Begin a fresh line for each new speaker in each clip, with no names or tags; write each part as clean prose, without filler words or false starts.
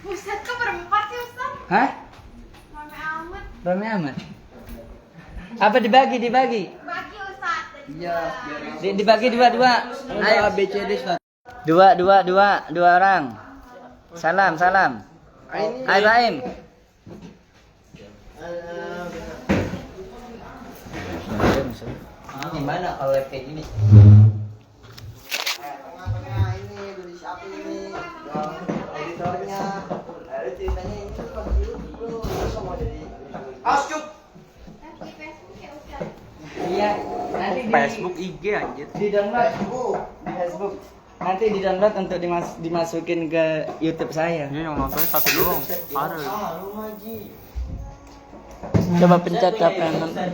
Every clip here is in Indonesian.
Ustaz kok berempat sih Ustaz?
Hah?
Rame amat.
Rame amat. Apa dibagi?
Bagi Ustaz.
Iya,
Dibagi dua. Ayo.
A B C D Ustaz.
Dua orang. Salam. Ayo Baim.
Gimana kalau kayak gini? Ini beli siapa ini? Editornya. Ada ceritanya ini tuh pas dulu terus mau jadi. Asyuk.
Lagi Facebook ya Ustaz.
Iya. Nanti di
Facebook IG anjir.
di download di Facebook. Nanti di download untuk dimasukin ke YouTube saya.
Ini yang nonton satu doang. Ada.
Lu Maji.
Coba pencet siapa yang nonton.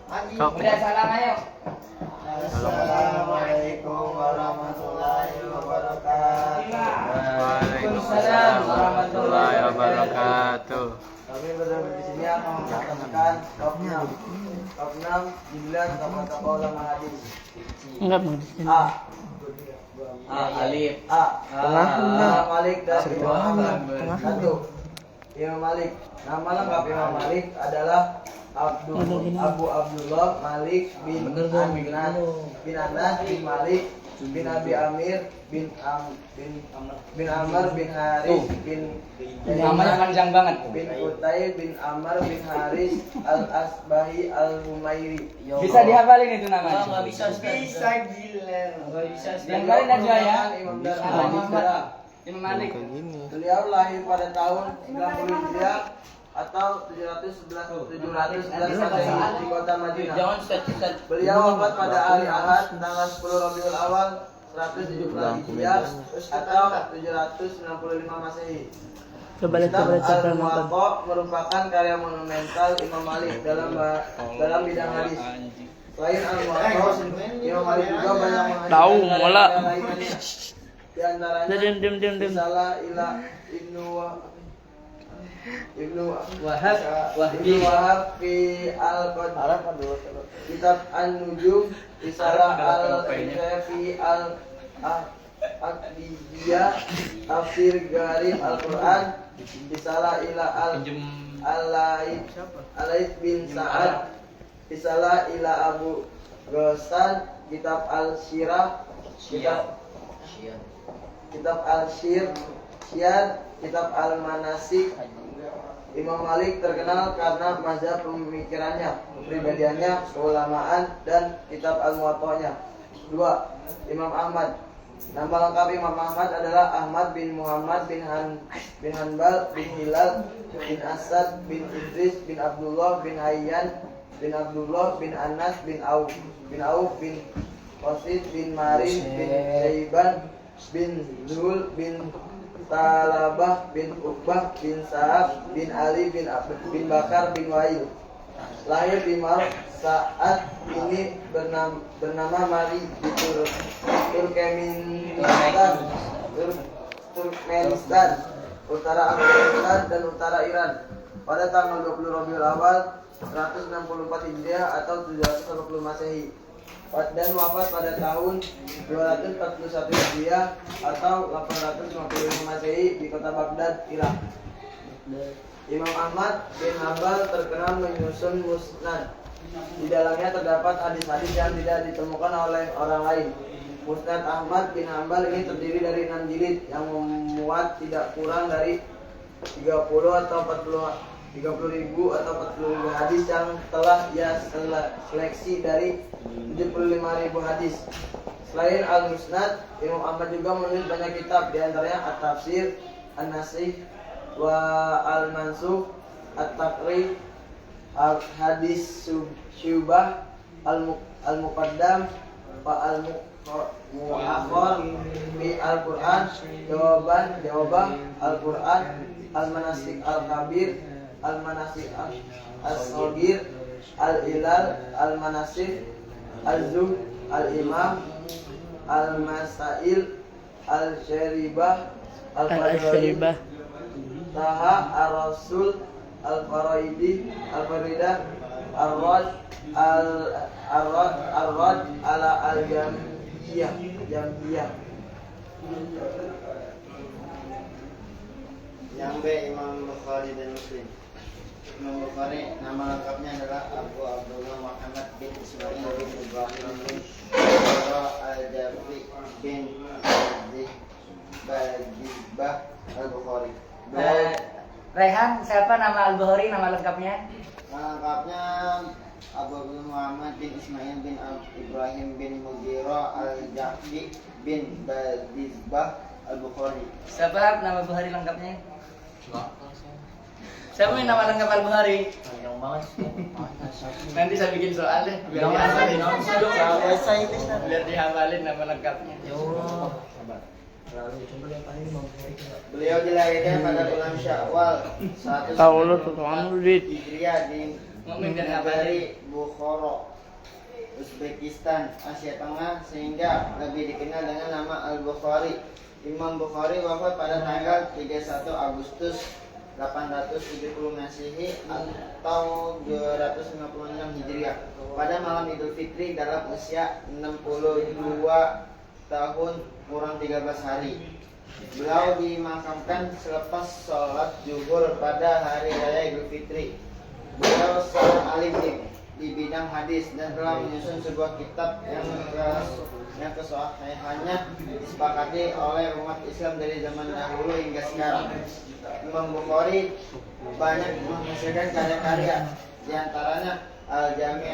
Maji.
Udah salam ayo.
Assalamualaikum warahmatullahi wabarakatuh.
Waalaikumsalam warahmatullahi wabarakatuh.
Kami berada di sini akan mengatakan top 6 jumlah tokoh-tokoh ulama hadis.
Enggak mau di sini.
Alif. Tengah. Malik dan Imam Ahmad. Satu. Imam Malik. Nama lengkap Imam Malik adalah Abu Abdullah Malik bin Anas bin Malik bin Abi Amir bin Amr bin Haris bin
Namanya panjang banget.
bin Utay bin Amr bin Haris al-Asbahi al-Humairi.
Bisa dihafalin itu namanya.
Enggak bisa gila. Enggak bisa.
Yang lain aja ya.
Imam Dar al-Hijrah.
Imam Malik.
Beliau lahir pada tahun 90 Hijriah atau 711 Masehi di kota Madinah. Beliau wafat pada hari Ahad tanggal 10 Rabiul Awal 176 Hijriah atau 765 Masehi. Kitab Al-Muwatta merupakan karya monumental Imam Malik dalam bidang hadis. Selain Al-Muwatta, Imam Malik juga banyak menghadiskan
Tahu,
karya
mola.
lain hadis. Di antaranya
Diam.
Risalah ila Ibnu Wahab fi al-Qadar, Kitab An-Nujum, Risalah al-Fi al-Aqdiyah, Tafsir Garib Al-Quran, Risalah ila al-Alaid bin Sa'ad, Risalah ila Abu Ghassan, Kitab Al-Syirah, Kitab Al-Syir, Kitab Al-Manasik. Imam Malik terkenal karena mazhab pemikirannya, kepribadiannya, keulamaan, dan kitab Al-Muwatta'nya. 2. Imam Ahmad. Nama lengkap Imam Ahmad adalah Ahmad bin Muhammad bin Hanbal bin Hilal bin Asad bin Idris bin Abdullah bin Hayyan bin Abdullah bin Anas bin Auf bin Qasid bin Marin bin Syaiban bin Zul bin Talabah bin Uqbah bin Sa'ad bin Ali bin Bakar bin Wa'il. Lahir di Marok saat ini bernama Mari di Turkmenistan, utara Afghanistan dan utara Iran pada tanggal 20 Rabiul Awal 164 Hijriah atau 780 Masehi. Dan wafat pada tahun 241 Hijriah atau 855 Masehi di kota Baghdad, Irak. Imam Ahmad bin Hanbal terkenal menyusun musnad. Di dalamnya terdapat hadis-hadis yang tidak ditemukan oleh orang lain. Musnad Ahmad bin Hanbal ini terdiri dari 6 jilid yang memuat tidak kurang dari 30 ribu atau 40 ribu hadis yang telah ia seleksi dari 75 ribu hadis. Selain Al-Musnad, Imam Ahmad juga menulis banyak kitab, diantaranya At-Tafsir, An-Nasih, wa Al-Mansukh, At-Taqrib, Al-Hadis Syubah, Al-Muqaddam, wa Al-Mu'akhir fi Al-Quran, Jawabah Al-Quran, Al-Manasik Al-Kabir, Al-Manasik Al-Sogir, Al-Ilal, Al-Manasik, Al-Zuhd, Al-Imam, Al-Masail, Al-Syaribah, Al-Fadlai, Taha, Ar-Rasul, Al-Faraidi, Al-Faridah, Ar-Raj, Ar-Raj ala Al-Jambiyah. B. Imam Bukhari dan Muslim. Imam Bukhari nama lengkapnya adalah Abu Abdullah Muhammad bin Ismail bin Ibrahim bin Al-Jafi bin Badibah Al-Bukhari.
Rehan, siapa nama Al-Bukhari nama lengkapnya?
Nama lengkapnya Abu Abdullah Muhammad bin Ismail bin Ibrahim bin Mughirah Al-Jafi bin Badibah Al-Bukhari.
Siapa nama Bukhari lengkapnya? Siapa yang nama lengkap Al-Bukhari? Nanti saya bikin soal deh biar dihafalin. Biar dihafalin nama lengkapnya.
Beliau dilahirkan pada bulan Syawal 1 Hijriah di negeri Bukhara, Uzbekistan, Asia Tengah, sehingga lebih dikenal dengan nama Al-Bukhari. Imam Bukhari wafat pada tanggal 31 Agustus 870 Masehi atau 256 Hijriah pada malam Idul Fitri dalam usia 62 tahun kurang 13 hari. Beliau dimakamkan selepas sholat zuhur pada hari raya Idul Fitri. Beliau seorang alim di bidang hadis dan telah menyusun sebuah kitab yang kesahihannya disepakati oleh umat Islam dari zaman dahulu hingga sekarang. Imam Bukhari banyak menghasilkan karya-karya, diantaranya Al-Jami'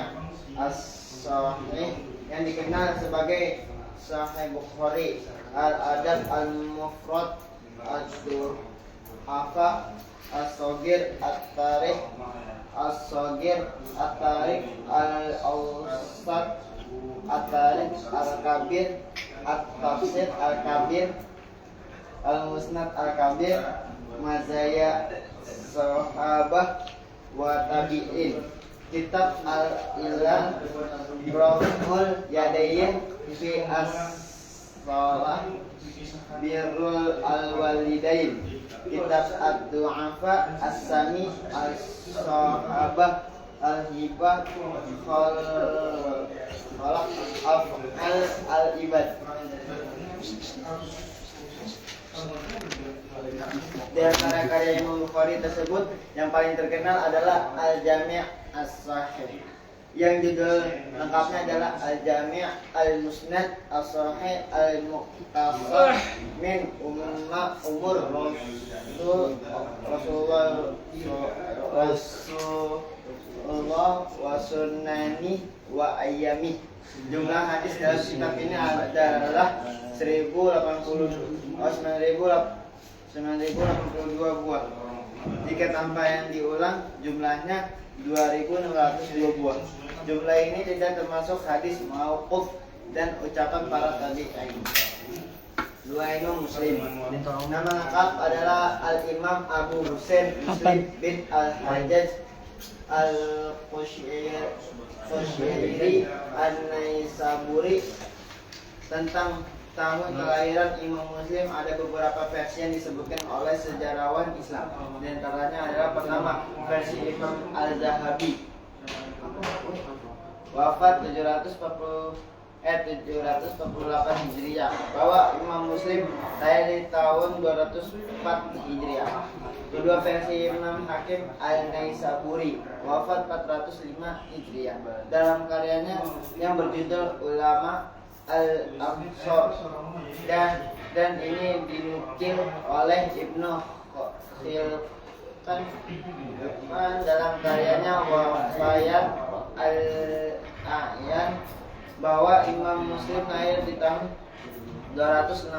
As-Sahih yang dikenal sebagai Sahih Bukhari, Al-Adab Al-Mufrad, Ad-Du'afa, As-Saghir, At-Tarikh, As-Saghir, At-Tarikh, Al-Awsat, At-Tarikh, Al-Kabir, At-Tafsir Al-Kabir, Al-Musnad Al-Kabir, Mazaya Sahabah wa Tabi'in, Kitab Al-Ilan, Raf'ul Yadayin fi As-Salah, Birrul Al-Walidain, Kitab Ad-Du'afa, As-Sami, Al-Sahabah, Al-Hibah, Khalaq, Af'al Al-Ibad. Di antara karya Imam Bukhari tersebut yang paling terkenal adalah Al-Jami' As-Sahih, yang judul lengkapnya adalah Al-Jami' Al-Musnad As-Sahih Al-Muqtasar min Umur Rasulullah wa Sunnani wa Ayyami. Jumlah hadis dalam kitab ini adalah 9.082 buah. Jika tanpa yang diulang, jumlahnya 2.602 buah. Jumlah ini tidak termasuk hadis mauquf dan ucapan para tabi'in. Dua Imam Muslim. Nama lengkap adalah Al-Imam Abu Husain Muslim bin Al-Hajjaj Al-Qushairi An-Naisaburi. Tentang tahun kelahiran Imam Muslim ada beberapa versi yang disebutkan oleh sejarawan Islam. Di antaranya adalah pertama versi Imam Al-Zahabi, wafat 748 Hijriah, bahwa Imam Muslim lahir di tahun 204 Hijriah. Kedua versi Imam Hakim Al-Naisaburi, wafat 405 Hijriah, dalam karyanya yang berjudul Ulama Al-Aqsar, dan ini dinukil oleh Ibnu Khilqan dalam karyanya Wafayat Al-A'yan, bahwa Imam Muslim lahir di tahun 206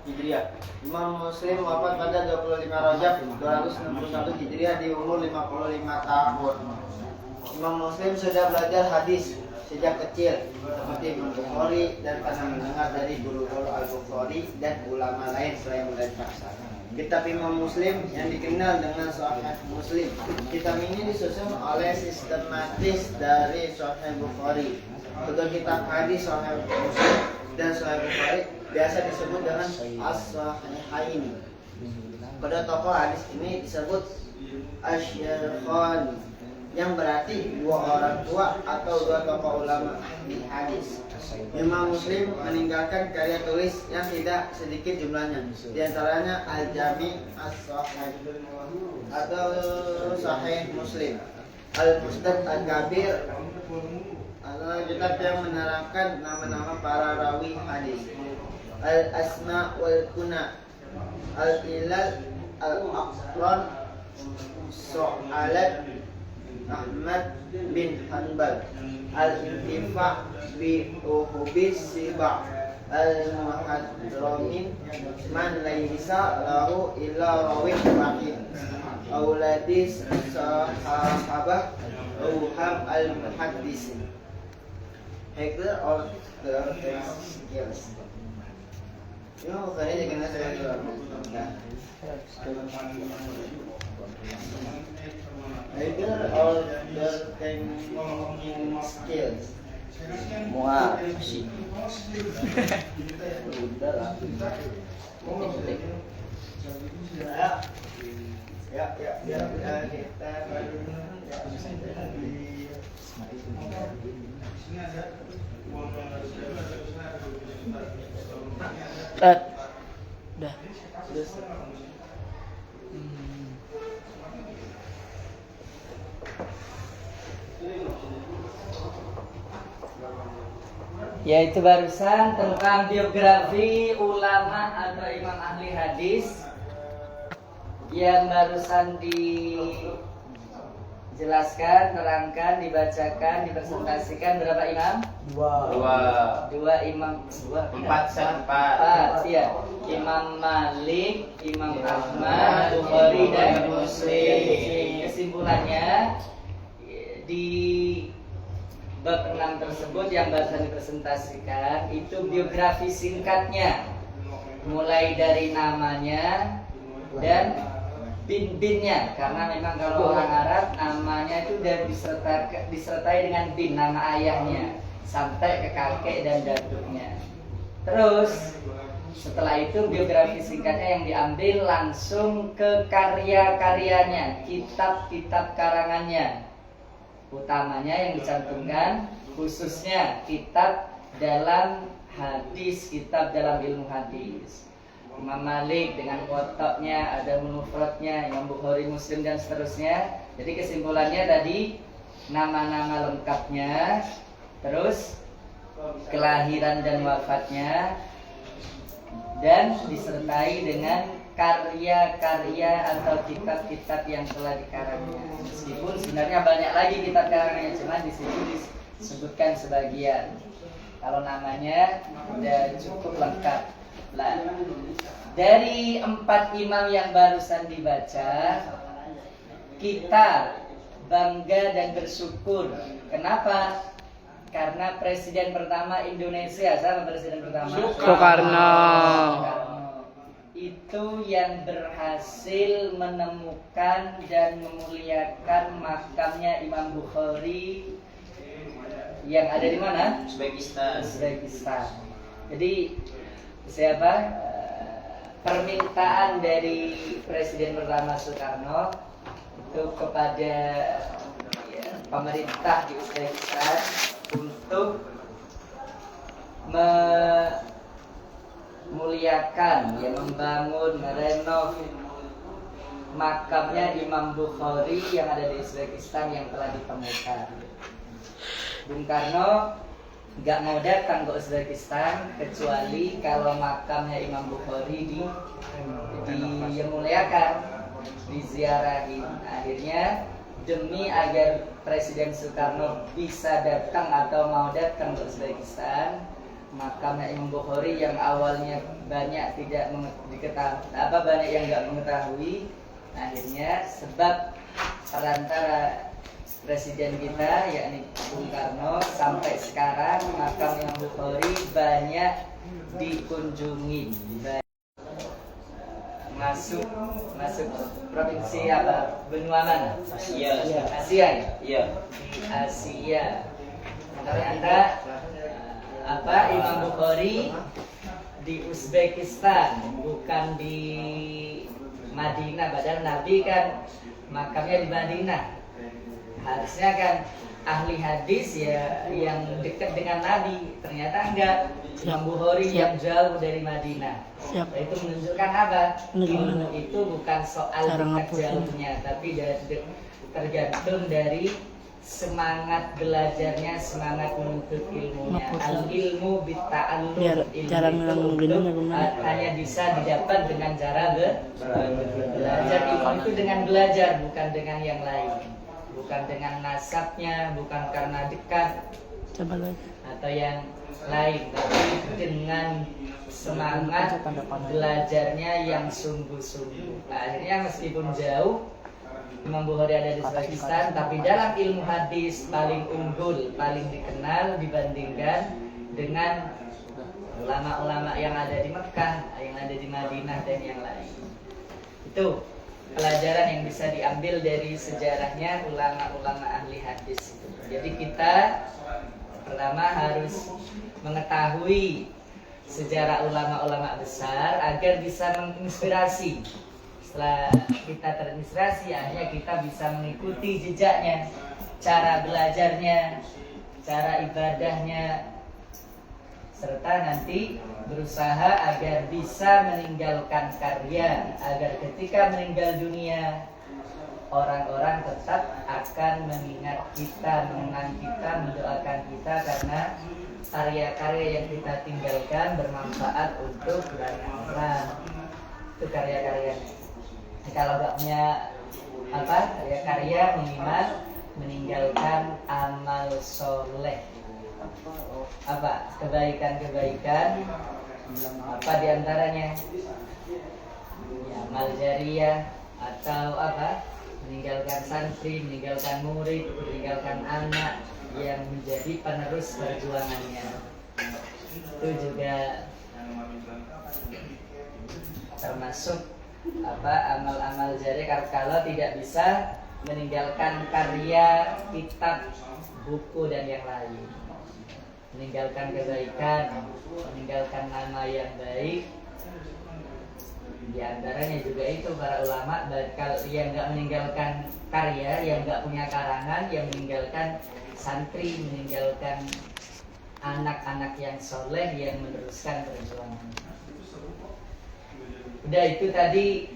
Hijriah. Imam Muslim wafat pada 25 Rajab 261 Hijriah di umur 55 tahun. Imam Muslim sudah belajar hadis sejak kecil seperti Imam Bukhari dan pernah mendengar dari guru-guru Al-Bukhari dan ulama lain selain mereka. Kitab Imam Muslim yang dikenal dengan Sahih Muslim. Kitab ini disusun oleh sistematis dari Sahih Bukhari. Untuk kitab hadis Sahih Muslim dan Sahih Bukhari biasa disebut dengan As-Sahihaini. Pada tokoh hadis ini disebut Asy-Syaikhan yang berarti dua orang tua atau dua tokoh ulama di hadis. Imam Muslim meninggalkan karya tulis yang tidak sedikit jumlahnya, di antaranya Al-Jami As-Sahih atau Sahih Muslim, Al-Mustad Al-Kabir adalah kitab yang menerangkan nama-nama para rawi hadis, Al-Asma wal Kuna, Al-Ilal Al-Aqran, So'alat Ahmad bin Hanbal, Al-Intifa bi Uhubis Siba, Al-Muhadramin man laisa lahu illa rawih wahid, Auladis Sahabah Ruham Al-Muhaddisin. Hector of the skills. Yung kaya jangan saya Hector of the thinking skills.
Muat sih. Udah lah.
Ya, kita
Udah. Yaitu barusan tentang biografi ulama atau imam ahli hadis yang barusan dijelaskan, terangkan, dibacakan, dipresentasikan. Berapa imam? Dua imam. Empat. Ya. Imam Malik, Imam Ahmad, Bukhari dan Muslim. Kesimpulannya di bab 6 tersebut yang barusan dipresentasikan itu biografi singkatnya, mulai dari namanya dan bin-binnya, karena memang kalau orang Arab namanya itu udah disertai dengan bin, nama ayahnya, sampai ke kakek dan daduknya. Terus setelah itu biografi singkatnya yang diambil langsung ke karya-karyanya, kitab-kitab karangannya, utamanya yang dicantumkan khususnya kitab dalam hadis, kitab dalam ilmu hadis. Imam Malik dengan kotaknya, ada mufradnya, Imam Bukhari, Muslim dan seterusnya. Jadi kesimpulannya tadi nama-nama lengkapnya, terus kelahiran dan wafatnya, dan disertai dengan karya-karya atau kitab-kitab yang telah dikarangnya. Meskipun sebenarnya banyak lagi kitab karangannya, cuma di sini disebutkan sebagian. Kalau namanya udah cukup lengkap. Lah, dari 4 imam yang barusan dibaca, kita bangga dan bersyukur. Kenapa? Karena presiden pertama Indonesia, siapa presiden pertama?
Soekarno.
Itu yang berhasil menemukan dan memuliakan makamnya Imam Bukhari yang ada di mana? Uzbekistan. Jadi siapa? Permintaan dari presiden pertama Soekarno itu kepada pemerintah di Uzbekistan untuk memuliakan, membangun, merenov makamnya Imam Bukhari yang ada di Uzbekistan yang telah ditemukan. Bung Karno nggak mau datang ke Uzbekistan kecuali kalau makamnya Imam Bukhari dimuliakan, diziarahi. Akhirnya demi agar Presiden Soekarno bisa datang atau mau datang ke Uzbekistan, makamnya Imam Bukhari yang awalnya banyak tidak diketahui, banyak yang nggak mengetahui, akhirnya sebab perantara presiden kita yakni Bung Karno sampai sekarang makam Imam Bukhari banyak dikunjungi. Masuk provinsi apa? Benua mana? Asia ya? Iya. Asia. Ternyata Imam Bukhari di Uzbekistan, bukan di Madinah. Padahal Nabi kan makamnya di Madinah.
Harusnya kan ahli hadis ya yang dekat dengan Nabi, ternyata enggak. Imam Bukhari yang jauh dari Madinah. Itu menunjukkan apa? Itu bukan soal dekat jauhnya, tapi tergantung dari semangat belajarnya, semangat menuntut ilmunya. Al ilmu bitta'allum, ilmu itu hanya bisa didapat dengan cara belajar. Ilmu itu dengan belajar, bukan dengan yang lain, bukan dengan nasabnya, bukan karena dekat atau yang lain, tapi dengan semangat belajarnya yang sungguh-sungguh. Akhirnya meskipun jauh, Imam Bukhari ada di Pakistan, tapi dalam ilmu hadis paling unggul, paling dikenal dibandingkan dengan ulama-ulama yang ada di Mekah, yang ada di Madinah dan yang lain. Itu pelajaran yang bisa diambil dari sejarahnya ulama-ulama ahli hadis. Jadi kita pertama harus mengetahui sejarah ulama-ulama besar agar bisa menginspirasi. Setelah kita terinspirasi, akhirnya kita bisa mengikuti jejaknya, cara belajarnya, cara ibadahnya, serta nanti berusaha agar bisa meninggalkan karya, agar ketika meninggal dunia orang-orang tetap akan mengingat kita, mengenang kita, mendoakan kita, karena karya-karya yang kita tinggalkan bermanfaat untuk banyak orang. Itu karya-karyanya. Kalau nggak punya karya-karya, minimal meninggalkan amal soleh. Kebaikan-kebaikan apa diantaranya? Ya, amal jariyah atau meninggalkan santri, meninggalkan murid, meninggalkan anak yang menjadi penerus perjuangannya. Itu juga termasuk amal-amal jariyah. Kalau tidak bisa meninggalkan karya, kitab, buku dan yang lain, meninggalkan kebaikan, meninggalkan nama yang baik. Di antaranya juga itu para ulama yang nggak meninggalkan karya, yang nggak punya karangan, yang meninggalkan santri, meninggalkan anak-anak yang soleh yang meneruskan perjuangan. Udah itu tadi.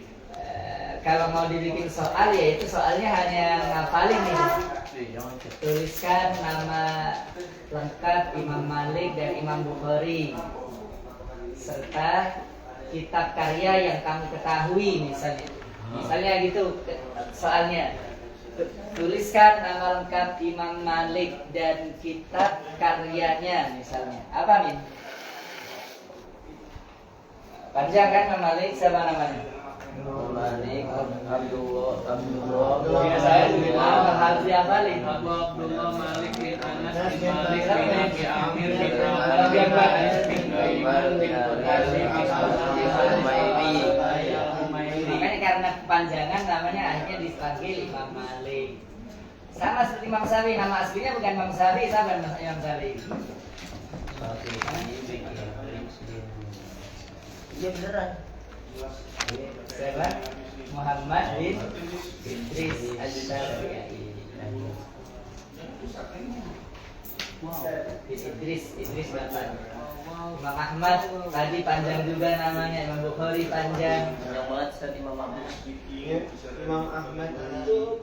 Kalau mau dibikin soal, ya itu soalnya hanya ngapalin nih. Tuliskan nama lengkap Imam Malik dan Imam Bukhari serta kitab karya yang kamu ketahui, misalnya gitu soalnya. Tuliskan nama lengkap Imam Malik dan kitab karyanya, misalnya apa, Min? Panjang kan Imam Malik, siapa namanya?
Malik Abdullah
Saya harus dihafalin.
Abu Abdullah Malik bin Anas bin Malik bin Abi Amir bin Rahman bin bin Ghaiman bin Quraish bin Umairi.
Makanya karena kepanjangan namanya akhirnya dipanggil Imam Malik. Sama seperti Imam Syafi'i, nama aslinya bukan Imam Syafi'i, siapa Imam Syafi'i?
Iya beneran.
Siapa? Muhammad bin Idris Asy-Syafi'i. Idris bapak. Imam Ahmad tadi panjang juga namanya, Imam Bukhari panjang.
Panjang banget Ustaz Imam Ahmad.
Imam Ahmad itu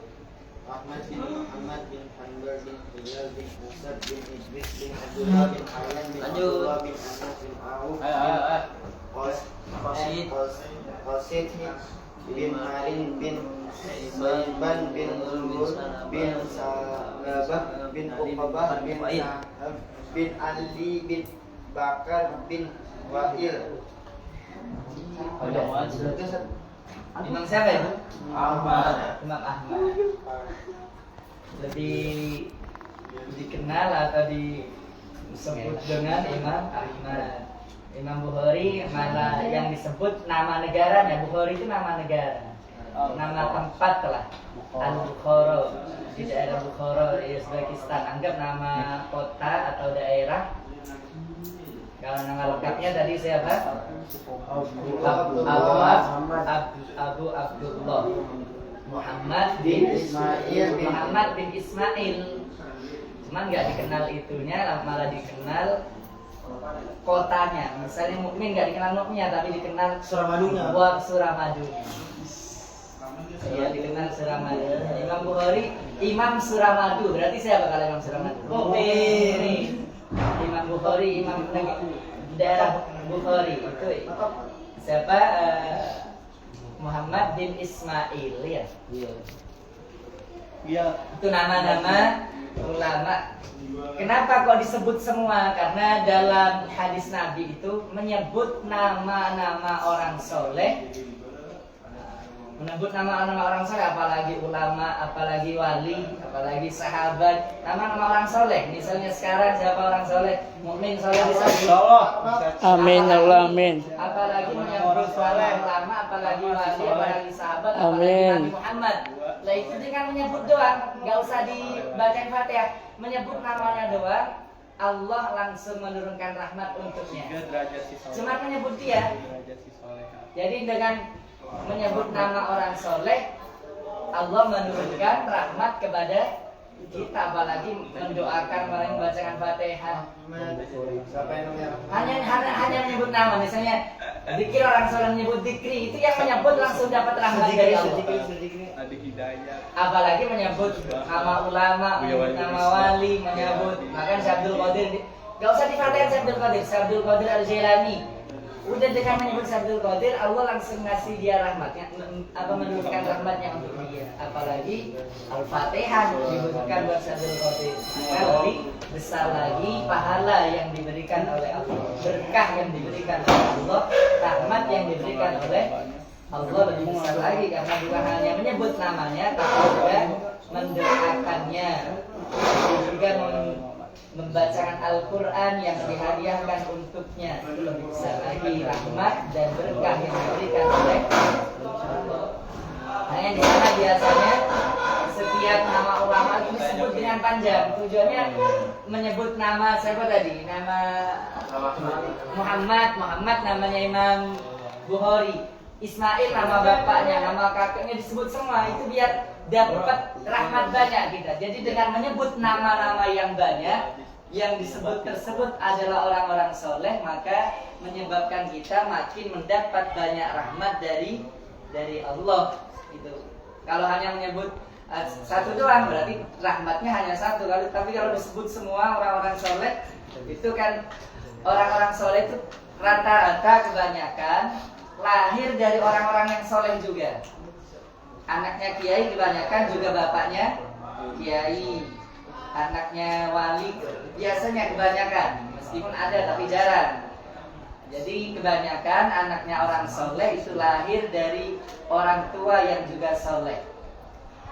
Ahmad bin Muhammad bin Hanbal bin Hilal bin Musad bin Idris bin Abdullah bin Hayyan bin Abdullah bin Anas bin Auf Qasid bin Harin bin Saiban bin Zulul bin Salabah bin Uqabah bin Sahab bin Ali bin Bakar bin Wa'il.
Imam siapa itu?
Ahmad.
Imam Ahmad. Lebih dikenal atau disebut dengan Imam Ahmad. Imam Bukhari malah yang disebut nama negaranya. Bukhari itu nama negara, nama tempat lah. Al-Bukhara, di daerah Bukhara, Uzbekistan. Anggap nama kota atau daerah. Kalau nama lengkapnya tadi siapa? Abu Abdullah. Muhammad bin Ismail. Cuman nggak dikenal itunya, malah dikenal kotanya. Misalnya mukmin nggak dikenal mukminnya, tapi dikenal
Suramadunya.
Suramadu. Ya, dikenal Suramadu. Imam Bukhari, Imam Suramadu. Berarti siapa kalau Imam Suramadu? Bukhari. Imam Bukhari, Imam daerah Bukhari itu siapa? Muhammad bin Ismail ya.
Iya.
Itu nama-nama ulama. Kenapa kok disebut semua? Karena dalam hadis Nabi itu menyebut nama-nama orang soleh. Menyebut nama-nama orang soleh, apalagi ulama, apalagi wali, apalagi sahabat, nama-nama orang soleh. Misalnya sekarang siapa orang soleh? Mukmin soleh disebut.
Amin ya Allah, amin.
Apalagi menyebut soleh ulama, apalagi wali, apalagi sahabat, apalagi
Amin.
Nabi Muhammad. Lah itu dengan menyebut doang, nggak usah dibacain Fatihah. Menyebut namanya doang, Allah langsung menurunkan rahmat untuknya. Cuma menyebut dia. Jadi dengan menyebut nama orang soleh, Allah menurunkan rahmat kepada kita, apalagi mendoakan orang membacakan Fatihah. Hanya menyebut nama, misalnya zikir orang soleh menyebut zikri, itu yang menyebut langsung dapat rahmat dari Allah. Apalagi menyebut nama ulama, menyebut nama wali, menyebut bahkan Syekh Abdul Qadir. Gak usah difatihah Syekh Abdul Qadir Al-Jailani. Udah dengan menyebut Syekh Abdul Qadir, Allah langsung ngasih dia rahmatnya, menurunkan rahmatnya untuk dia. Apalagi Al-Fatihah dibutuhkan buat Syekh Abdul Qadir. Maka lebih besar lagi pahala yang diberikan oleh Allah, berkah yang diberikan oleh Allah, rahmat yang diberikan oleh Allah lebih besar lagi, karena bukan hanya menyebut namanya, tapi juga mendoakannya, juga membacakan Al-Quran yang dihadiahkan untuknya. Itu lebih besar lagi rahmat dan berkah yang diberikan oleh Allah. Hanya di sana biasanya setiap nama ulama itu disebut dengan panjang. Tujuannya menyebut nama siapa tadi? Nama Muhammad namanya Imam Bukhari. Ismail nama bapaknya, nama kakeknya disebut semua, itu biar dapat rahmat banyak kita. Jadi dengan menyebut nama-nama yang banyak, yang disebut tersebut adalah orang-orang soleh, maka menyebabkan kita makin mendapat banyak rahmat dari Allah. Itu. Kalau hanya menyebut satu doang, berarti rahmatnya hanya satu. Tapi kalau disebut semua orang-orang soleh, itu kan orang-orang soleh itu rata-rata kebanyakan lahir dari orang-orang yang soleh juga. Anaknya kiai kebanyakan juga bapaknya kiai. Anaknya wali biasanya kebanyakan, meskipun ada tapi jarang. Jadi kebanyakan anaknya orang soleh itu lahir dari orang tua yang juga soleh.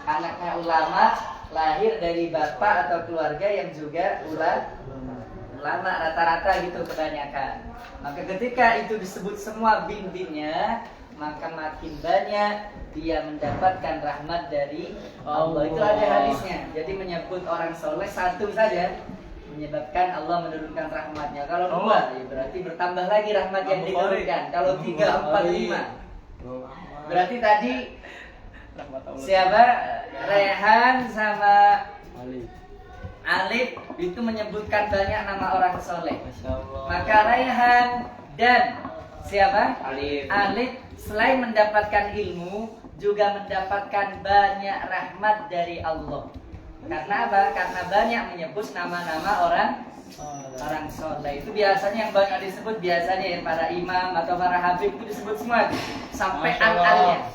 Anaknya ulama lahir dari bapak atau keluarga yang juga ulama, rata-rata gitu kebanyakan. Maka ketika itu disebut semua bin-binnya, maka makin banyak dia mendapatkan rahmat dari Allah. Itu ada hadisnya. Jadi menyebut orang soleh satu saja menyebabkan Allah menurunkan rahmatnya. Kalau dua, ya berarti bertambah lagi rahmat yang diturunkan. Kalau 3, 4, 5, berarti tadi siapa? Rehan sama Alif itu menyebutkan banyak nama orang soleh. Maka Raihan dan siapa? Alif selain mendapatkan ilmu juga mendapatkan banyak rahmat dari Allah. Karena apa? Karena banyak menyebut nama-nama orang soleh. Itu biasanya yang banyak disebut biasanya ya, para imam atau para habib itu disebut semua sampai al-alnya.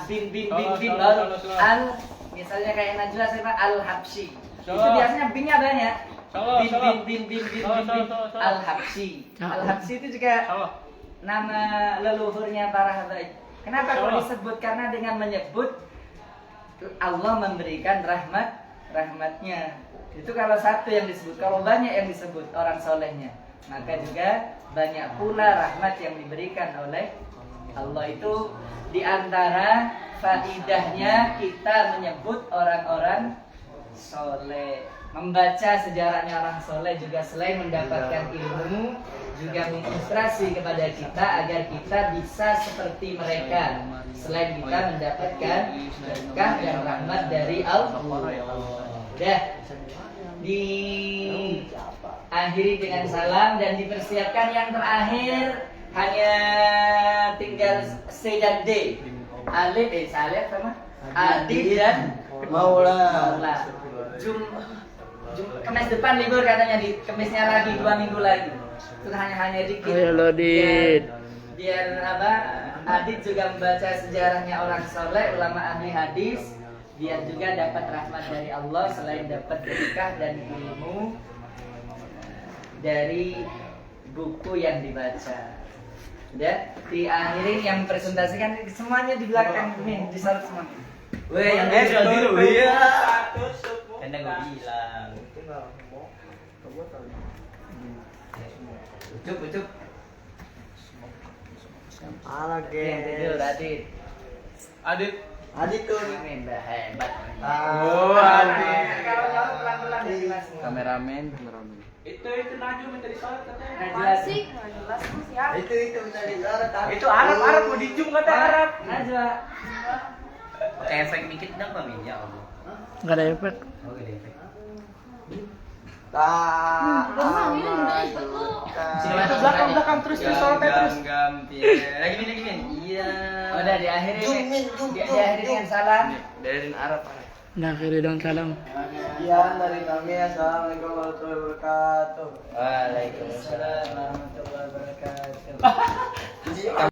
Bin baru al, misalnya kayak Najwa siapa? Al-Habsyi. Itu biasanya binnya banyak. Bin Al-Habsyi. Al-Habsyi itu juga nama leluhurnya para habaib. Kenapa kok disebut? Karena dengan menyebut Allah memberikan rahmatnya. Itu kalau satu yang disebut. Kalau banyak yang disebut orang solehnya, maka juga banyak pula rahmat yang diberikan oleh Allah. Itu diantara faidahnya kita menyebut orang-orang soleh. membaca sejarahnya orang soleh juga selain mendapatkan ilmu, juga menginspirasi kepada kita agar kita bisa seperti mereka. Selain kita mendapatkan berkah dan rahmat dari Allah. Udah diakhiri dengan salam dan dipersiapkan yang terakhir, hanya tinggal C dan D. Alif, Saleh sama Adi dan
Maula.
Kemis depan libur katanya, di kemisnya lagi 2 minggu lagi. Itu hanya dikit.
Halo, Dit.
Biar apa? Adit juga membaca sejarahnya orang soleh, ulama ahli hadis, biar juga dapat rahmat dari Allah selain dapat berkah dan ilmu dari buku yang dibaca. Udah, diakhirin yang presentasikan semuanya di belakang ini, disorot semua. Weh, yang dulu iya. Karena gue bilang. Ucup.
Ala
Yang tidur Adit.
Adit tuh.
Amin, hebat.
Oh, Adit.
Kalau nyorot pelan-pelan di kelas.
Kameramen.
Itu Najwa minta disorot katanya.
Najwa sih.
Itu minta disorot.
Itu Arab mau dijum kata Arab.
Najwa.
Pakai efek dikit dong Bang ya Allah.
Nggak ada efek.
Oh, gede efek.
Itu
belakang terus disorotnya terus. Lagi min. Iya.
Udah diakhiri. Diakhiri dengan salam.
Dari Arab.
Nah, akhiri dong salam.
Sekian dari kami. Assalamualaikum warahmatullahi wabarakatuh.
Waalaikumsalam warahmatullahi wabarakatuh.